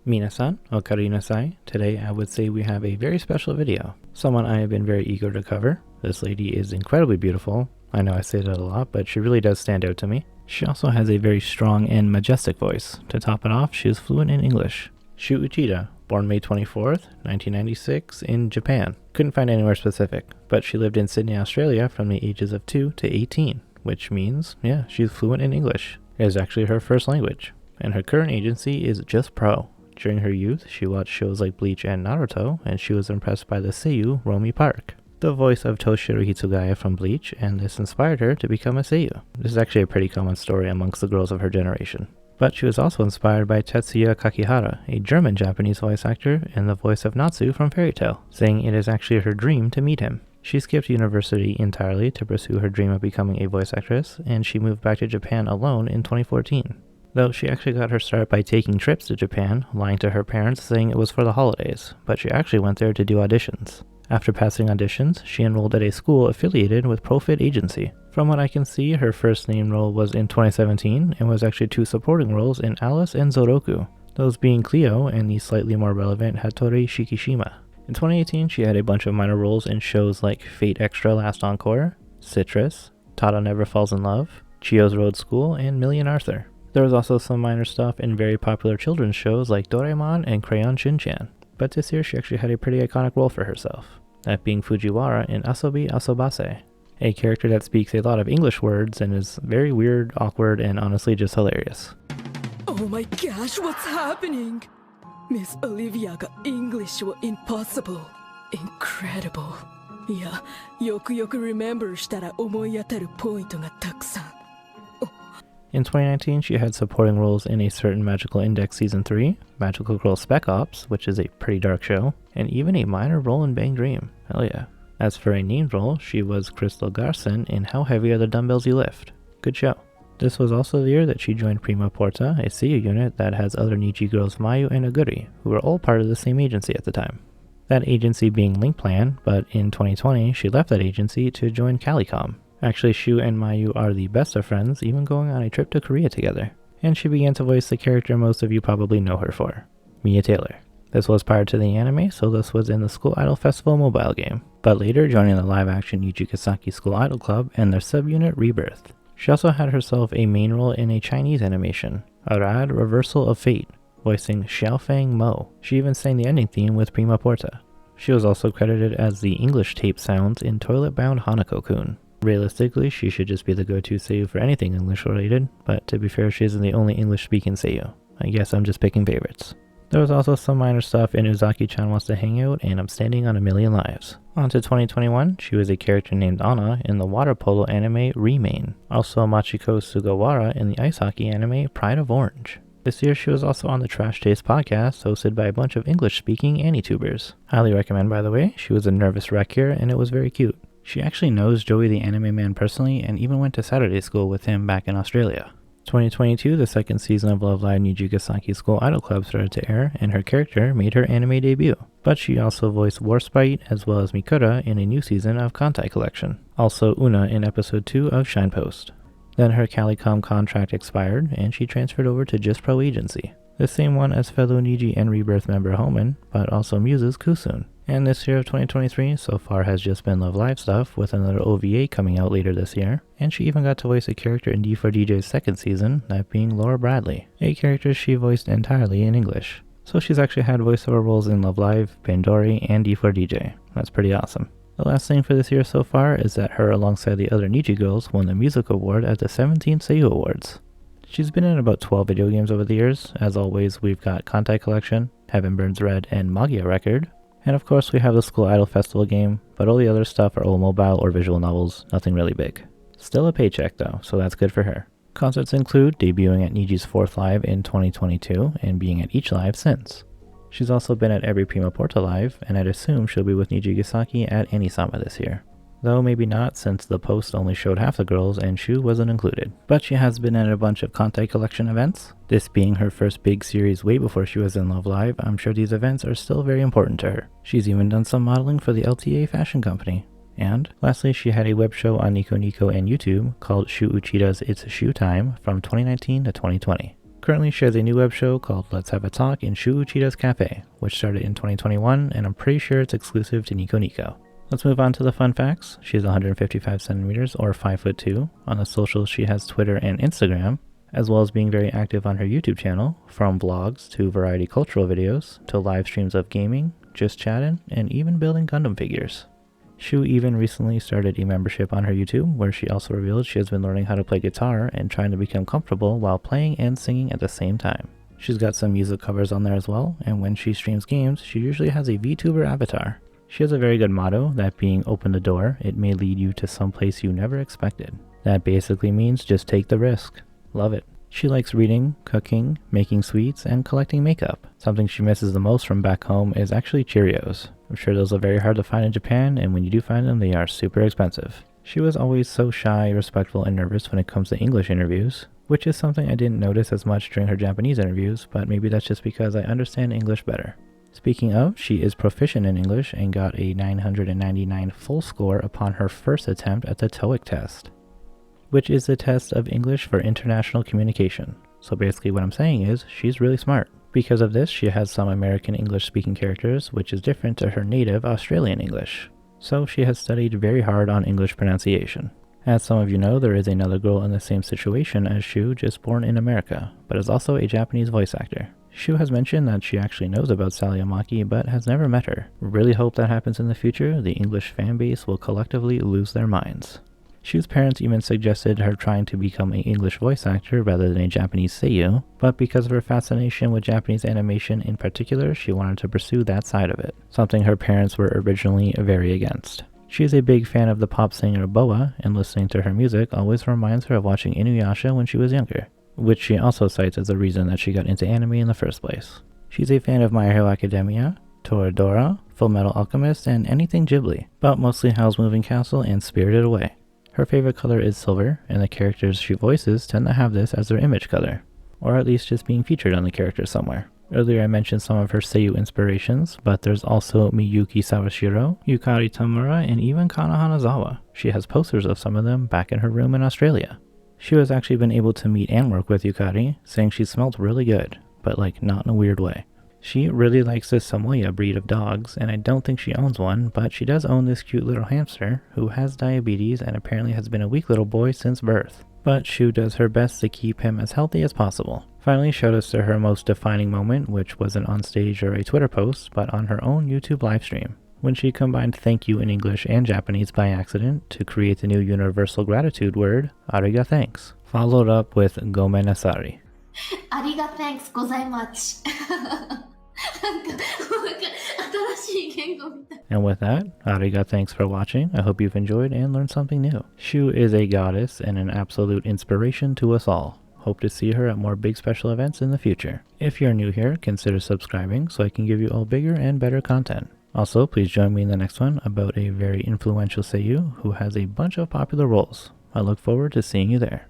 Minasan, okarinasai. Today I would say we have a very special video. Someone I have been very eager to cover. This lady is incredibly beautiful. I know I say that a lot, but she really does stand out to me. She also has a very strong and majestic voice. To top it off, she is fluent in English. Shu Uchida, born May 24th, 1996 in Japan. Couldn't find anywhere specific, but she lived in Sydney, Australia from the ages of 2 to 18, which means, yeah, she's fluent in English. It is actually her first language. And her current agency is Just Pro. During her youth, she watched shows like Bleach and Naruto, and she was impressed by the seiyuu Romi Park, the voice of Toshiro Hitsugaya from Bleach, and this inspired her to become a seiyuu. This is actually a pretty common story amongst the girls of her generation. But she was also inspired by Tetsuya Kakihara, a German-Japanese voice actor and the voice of Natsu from Fairy Tail, saying it is actually her dream to meet him. She skipped university entirely to pursue her dream of becoming a voice actress, and she moved back to Japan alone in 2014. Though she actually got her start by taking trips to Japan, lying to her parents saying it was for the holidays, but she actually went there to do auditions. After passing auditions, she enrolled at a school affiliated with Profit Agency. From what I can see, her first name role was in 2017 and was actually 2 supporting roles in Alice and Zoroku, those being Cleo and the slightly more relevant Hattori Shikishima. In 2018, she had a bunch of minor roles in shows like Fate Extra Last Encore, Citrus, Tata Never Falls in Love, Chio's Road School, and Million Arthur. There was also some minor stuff in very popular children's shows like Doraemon and Crayon Shin-chan, but this year she actually had a pretty iconic role for herself, that being Fujiwara in Asobi Asobase, a character that speaks a lot of English words and is very weird, awkward, and honestly just hilarious. Oh my gosh, what's happening? Miss Olivia got English was impossible. Incredible. いや、よくよく remember したら思い当たるポイントがたくさん。In 2019, she had supporting roles in A Certain Magical Index Season 3, Magical Girl Spec Ops, which is a pretty dark show, and even a minor role in Bang Dream. Hell yeah. As for a named role, she was Crystal Garson in How Heavy Are the Dumbbells You Lift? Good show. This was also the year that she joined Prima Porta, a seiyuu unit that has other Niji girls Mayu and Aguri, who were all part of the same agency at the time. That agency being Link Plan, but in 2020, she left that agency to join Calicom. Actually, Shu and Mayu are the best of friends, even going on a trip to Korea together. And she began to voice the character most of you probably know her for, Mia Taylor. This was prior to the anime, so this was in the School Idol Festival mobile game, but later joining the live-action Nijigasaki School Idol Club and their subunit Rebirth. She also had herself a main role in a Chinese animation, A Rad Reversal of Fate, voicing Xiaofang Mo. She even sang the ending theme with Prima Porta. She was also credited as the English tape sounds in Toilet Bound Hanako-kun. Realistically, she should just be the go-to seiyuu for anything English-related, but to be fair, she isn't the only English-speaking seiyuu. I guess I'm just picking favorites. There was also some minor stuff in Uzaki-chan Wants to Hang Out and I'm Standing on a Million Lives. On to 2021, she was a character named Anna in the water polo anime Remain, also Machiko Sugawara in the ice hockey anime Pride of Orange. This year, she was also on the Trash Taste podcast, hosted by a bunch of English-speaking AniTubers. Highly recommend, by the way. She was a nervous wreck here, and it was very cute. She actually knows Joey the Anime Man personally and even went to Saturday school with him back in Australia. 2022, the second season of Love Live Nijigasaki School Idol Club started to air, and her character made her anime debut. But she also voiced Warspite as well as Mikura in a new season of Kantai Collection. Also Una in episode 2 of Shinepost. Then her Calicom contract expired, and she transferred over to Just Pro Agency, the same one as fellow Niji and Rebirth member Homan, but also Muses Kusun. And this year of 2023 so far has just been Love Live stuff, with another OVA coming out later this year, and she even got to voice a character in D4DJ's second season, that being Laura Bradley, a character she voiced entirely in English. So she's actually had voiceover roles in Love Live, Pandori, and D4DJ. That's pretty awesome. The last thing for this year so far is that her alongside the other Niji girls won the music award at the 17th Seiyuu Awards. She's been in about 12 video games over the years. As always, we've got Kantai Collection, Heaven Burns Red, and Magia Record. And of course we have the School Idol Festival game, but all the other stuff are all mobile or visual novels, nothing really big. Still a paycheck though, so that's good for her. Concerts include debuting at Niji's 4th Live in 2022 and being at each live since. She's also been at every Prima Porta Live, and I'd assume she'll be with Nijigasaki at Anisama this year. Though maybe not, since the post only showed half the girls and Shu wasn't included. But she has been at a bunch of Kantai Collection events. This being her first big series way before she was in Love Live, I'm sure these events are still very important to her. She's even done some modeling for the LTA fashion company. And lastly, she had a web show on Nico Nico and YouTube called Shu Uchida's It's Shu Time from 2019 to 2020. Currently, she has a new web show called Let's Have a Talk in Shu Uchida's Cafe, which started in 2021, and I'm pretty sure it's exclusive to Nico Nico. Let's move on to the fun facts. She's 155 centimeters or 5'2". On the socials, she has Twitter and Instagram, as well as being very active on her YouTube channel, from vlogs to variety cultural videos to live streams of gaming, just chatting, and even building Gundam figures. Shu even recently started a membership on her YouTube where she also revealed she has been learning how to play guitar and trying to become comfortable while playing and singing at the same time. She's got some music covers on there as well, and when she streams games, she usually has a VTuber avatar. She has a very good motto, that being open the door, it may lead you to some place you never expected. That basically means just take the risk. Love it. She likes reading, cooking, making sweets, and collecting makeup. Something she misses the most from back home is actually Cheerios. I'm sure those are very hard to find in Japan, and when you do find them, they are super expensive. She was always so shy, respectful, and nervous when it comes to English interviews, which is something I didn't notice as much during her Japanese interviews, but maybe that's just because I understand English better. Speaking of, she is proficient in English and got a 999 full score upon her first attempt at the TOEIC test, which is the test of English for international communication. So basically what I'm saying is, she's really smart. Because of this, she has some American English speaking characters, which is different to her native Australian English. So she has studied very hard on English pronunciation. As some of you know, there is another girl in the same situation as Shu, just born in America, but is also a Japanese voice actor. Shu has mentioned that she actually knows about Sally Amaki, but has never met her. Really hope that happens in the future. The English fan base will collectively lose their minds. Shu's parents even suggested her trying to become an English voice actor rather than a Japanese seiyuu, but because of her fascination with Japanese animation in particular, she wanted to pursue that side of it, something her parents were originally very against. She is a big fan of the pop singer Boa, and listening to her music always reminds her of watching Inuyasha when she was younger, which she also cites as the reason that she got into anime in the first place. She's a fan of My Hero Academia, Toradora, Fullmetal Alchemist, and anything Ghibli, but mostly Howl's Moving Castle and Spirited Away. Her favorite color is silver, and the characters she voices tend to have this as their image color, or at least just being featured on the character somewhere. Earlier I mentioned some of her seiyuu inspirations, but there's also Miyuki Sawashiro, Yukari Tamura, and even Kana Hanazawa. She has posters of some of them back in her room in Australia. She has actually been able to meet and work with Yukari, saying she smelled really good, but like not in a weird way. She really likes this Samoyed breed of dogs, and I don't think she owns one, but she does own this cute little hamster who has diabetes and apparently has been a weak little boy since birth. But Shu does her best to keep him as healthy as possible. Finally showed us to her most defining moment, which wasn't on stage or a Twitter post, but on her own YouTube livestream, when she combined thank you in English and Japanese by accident to create the new universal gratitude word, ariga thanks, followed up with gomenasari. Ariga thanks gozaimasu. And with that, ariga thanks for watching. I hope you've enjoyed and learned something new. Shu is a goddess and an absolute inspiration to us all. Hope to see her at more big special events in the future. If you're new here, consider subscribing so I can give you all bigger and better content. Also, please join me in the next one about a very influential seiyuu who has a bunch of popular roles. I look forward to seeing you there.